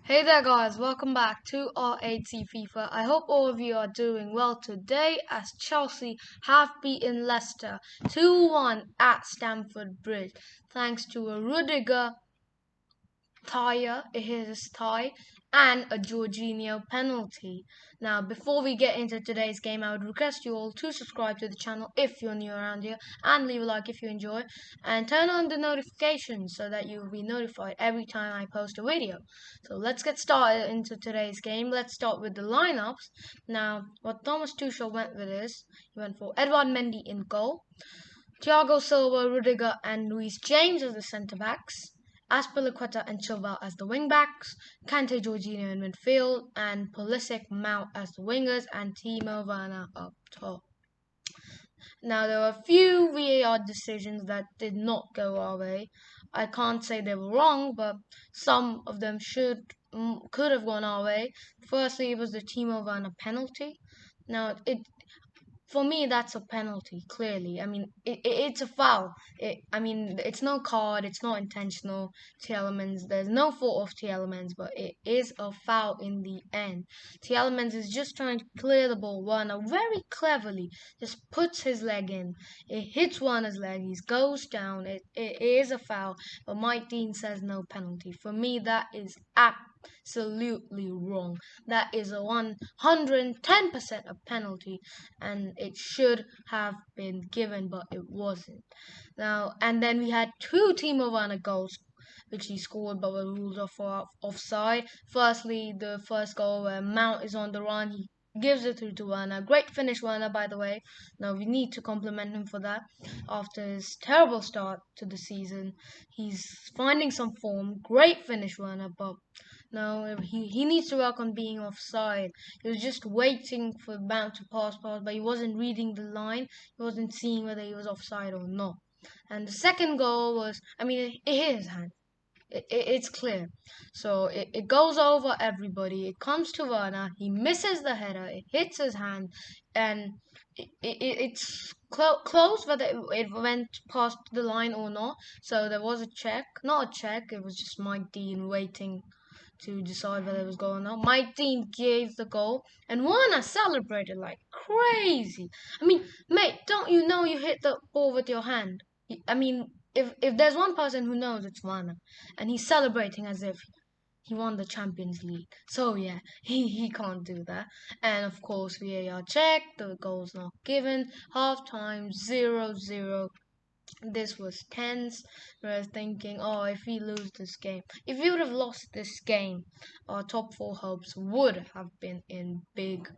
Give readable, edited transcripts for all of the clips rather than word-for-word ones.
Hey there guys, welcome back to R8C FIFA. I hope all of you are doing well today as Chelsea have beaten Leicester 2-1 at Stamford Bridge thanks to a Rudiger his tie, and a Jorginho penalty. Now, before we get into today's game, I would request you all to subscribe to the channel if you're new around here, and leave a like if you enjoy, and turn on the notifications so that you will be notified every time I post a video. So let's get started into today's game. Let's start with the lineups. Now, what Thomas Tuchel went with is, he went for Edouard Mendy in goal, Thiago Silva, Rudiger, and Luis James as the centre-backs, Azpilicueta and Chilwell as the wing-backs, Kante, Jorginho in midfield, and Pulisic, Mount as the wingers, and Timo Werner up top. Now, there were a few VAR decisions that did not go our way. I can't say they were wrong, but some of them could have gone our way. Firstly, it was the Timo Werner penalty. Now, for me, that's a penalty, clearly. I mean, it's a foul. It's no card, it's not intentional. Tielemans, there's no fault of Tielemans, but it is a foul in the end. Tielemans is just trying to clear the ball. Werner very cleverly just puts his leg in. It hits Werner's leg, he goes down. It is a foul, but Mike Dean says no penalty. For me, that is absolutely wrong. That is a 110% a penalty, and it should have been given, but it wasn't. Now, and then we had two Timo Werner goals, which he scored but were ruled off for offside. Firstly, the first goal where Mount is on the run, he gives it through to Werner. Great finish, Werner, by the way. Now, we need to compliment him for that. After his terrible start to the season, he's finding some form. Great finish, Werner, but no, he needs to work on being offside. He was just waiting for Mount to pass, but he wasn't reading the line. He wasn't seeing whether he was offside or not. And the second goal was, it hit his hand. It's clear. So it goes over everybody. It comes to Werner. He misses the header. It hits his hand. And it's close whether it went past the line or not. So there was a check. Not a check. It was just Mike Dean waiting to decide whether it was going or not. Mike Dean gave the goal, and Werner celebrated like crazy. Mate, don't you know you hit the ball with your hand? If there's one person who knows, it's Werner, and he's celebrating as if he won the Champions League. So yeah, he can't do that. And of course, VAR check, the goal's not given. Half time 0-0. This was tense. We were thinking, oh, if we lose this game, if we would have lost this game, our top four hopes would have been in big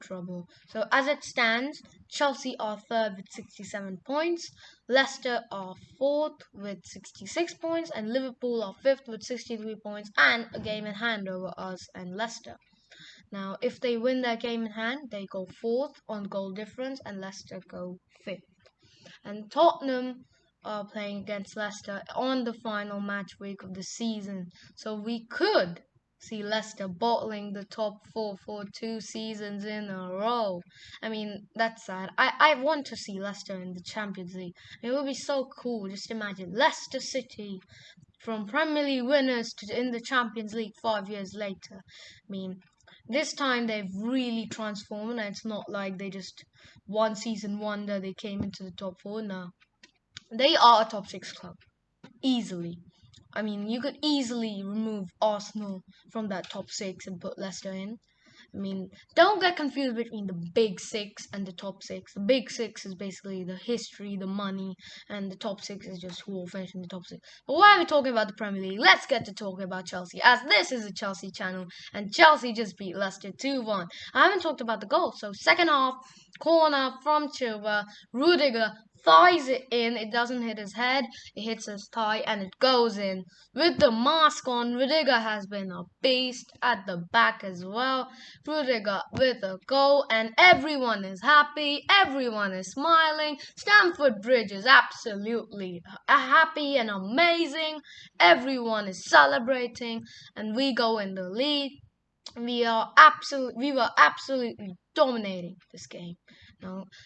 trouble. So as it stands, Chelsea are third with 67 points, Leicester are fourth with 66 points, and Liverpool are fifth with 63 points, and a game in hand over us and Leicester. Now, if they win their game in hand, they go fourth on goal difference, and Leicester go fifth. And Tottenham are playing against Leicester on the final match week of the season. So we could see Leicester bottling the top four for 2 seasons in a row. That's sad. I want to see Leicester in the Champions League. It would be so cool. Just imagine Leicester City from Premier League winners to in the Champions League 5 years later. This time they've really transformed, and it's not like they just one season wonder they came into the top four. No, they are a top 6 club easily. You could easily remove Arsenal from that top 6 and put Leicester in. Don't get confused between the big 6 and the top 6. The big 6 is basically the history, the money, and the top 6 is just who will finish in the top 6. But why are we talking about the Premier League? Let's get to talking about Chelsea, as this is a Chelsea channel, and Chelsea just beat Leicester 2-1. I haven't talked about the goal. So second half, corner from Chilwell, Rudiger thighs it in. It doesn't hit his head, it hits his thigh, and it goes in. With the mask on, Rudiger has been a beast at the back as well. Rudiger with a goal, and everyone is happy, everyone is smiling. Stamford Bridge is absolutely happy and amazing. Everyone is celebrating, and we go in the lead. We were absolutely dominating this game.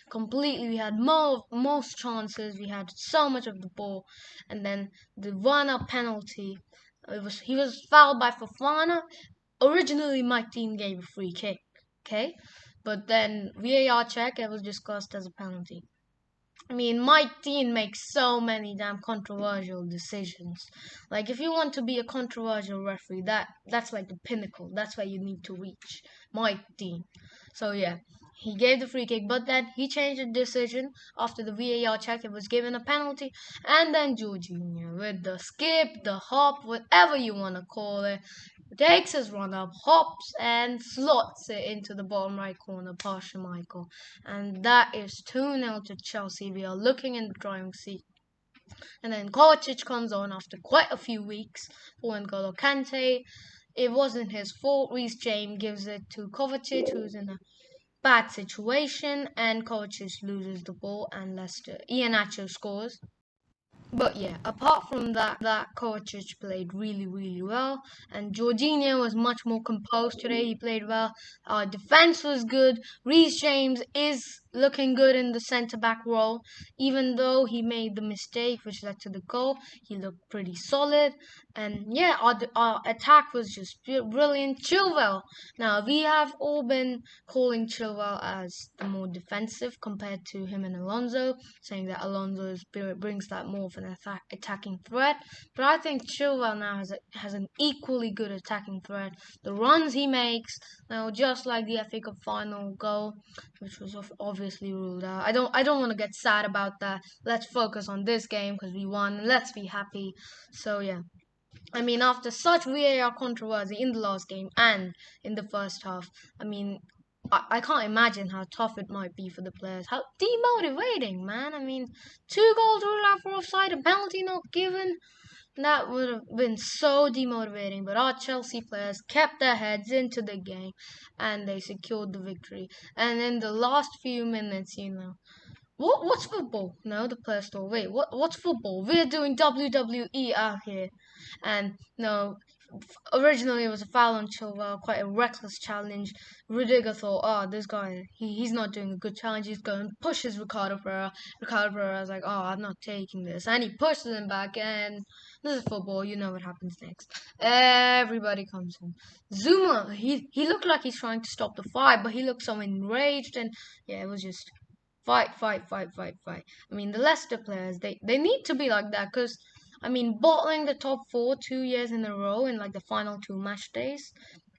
Completely. We had most chances. We had so much of the ball, and then the Werner penalty. He was fouled by Fofana. Originally, my team gave a free kick, okay, but then VAR check, it was discussed as a penalty. I mean, my team makes so many damn controversial decisions. Like, if you want to be a controversial referee, that's like the pinnacle. That's where you need to reach. My team. So yeah, he gave the free kick, but then he changed the decision after the VAR check. It was given a penalty, and then Jorginho with the skip, the hop, whatever you want to call it, takes his run up, hops, and slots it into the bottom right corner past Michael. And that is 2-0 to Chelsea. We are looking in the driving seat. And then Kovacic comes on after quite a few weeks for N'Golo Kante. It wasn't his fault. Reece James gives it to Kovacic, who's in a bad situation, and Kovacic loses the ball, and Leicester. Iheanacho scores. But yeah, apart from that Kovacic played really, really well, and Jorginho was much more composed today. He played well. Our defense was good. Reece James is looking good in the centre back role, even though he made the mistake which led to the goal. He looked pretty solid, and yeah, our attack was just brilliant. Chilwell. Now we have all been calling Chilwell as the more defensive compared to him and Alonso, saying that Alonso brings that more of an attacking threat. But I think Chilwell now has an equally good attacking threat. The runs he makes, now just like the FA Cup final goal, which was obviously ruled out. I don't want to get sad about that. Let's focus on this game because we won. Let's be happy. So yeah. I mean, after such VAR controversy in the last game and in the first half, I mean, I can't imagine how tough it might be for the players. How demotivating, man. I mean, 2 goals ruled out for offside, a penalty not given. That would have been so demotivating. But our Chelsea players kept their heads into the game and they secured the victory. And in the last few minutes, what's football? No, the players thought, wait, what's football? We're doing WWE out here. And no, originally it was a foul on Chilwell, quite a reckless challenge. Rudiger thought, oh, this guy, he's not doing a good challenge. He's going to push his Ricardo Pereira. Ricardo Pereira was like, oh, I'm not taking this. And he pushes him back, and this is football. You know what happens next. Everybody comes in. Zuma, he looked like he's trying to stop the fight, but he looked so enraged, and yeah, it was just fight, fight, fight, fight, fight. I mean, the Leicester players, they need to be like that because, I mean, bottling the top four 2 years in a row in like the final 2 match days,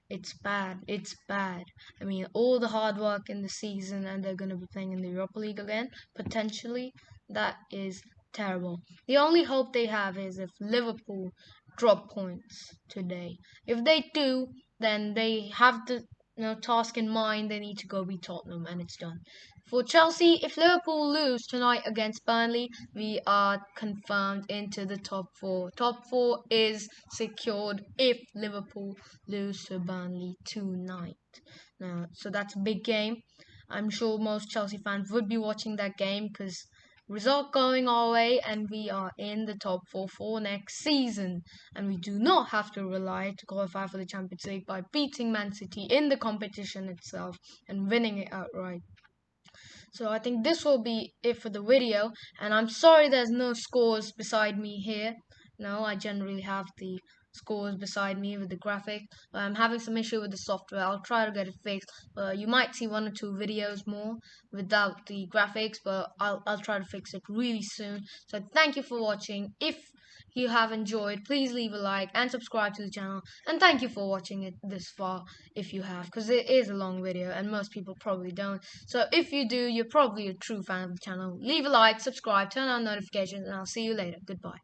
it's bad. It's bad. I mean, all the hard work in the season and they're going to be playing in the Europa League again, potentially. That is terrible. The only hope they have is if Liverpool drop points today. If they do, then they have the task in mind. They need to go beat Tottenham and it's done. For Chelsea, if Liverpool lose tonight against Burnley, we are confirmed into the top four. Top four is secured if Liverpool lose to Burnley tonight. Now, so that's a big game. I'm sure most Chelsea fans would be watching that game because result going our way and we are in the top four for next season. And we do not have to rely to qualify for the Champions League by beating Man City in the competition itself and winning it outright. So I think this will be it for the video, and I'm sorry there's no scores beside me here. No, I generally have the scores beside me with the graphic. I'm having some issue with the software. I'll try to get it fixed. You might see 1 or 2 videos more without the graphics, but I'll try to fix it really soon. So thank you for watching. If you have enjoyed, please leave a like and subscribe to the channel. And thank you for watching it this far if you have, because it is a long video and most people probably don't. So if you do, you're probably a true fan of the channel. Leave a like, subscribe, turn on notifications, and I'll see you later. Goodbye.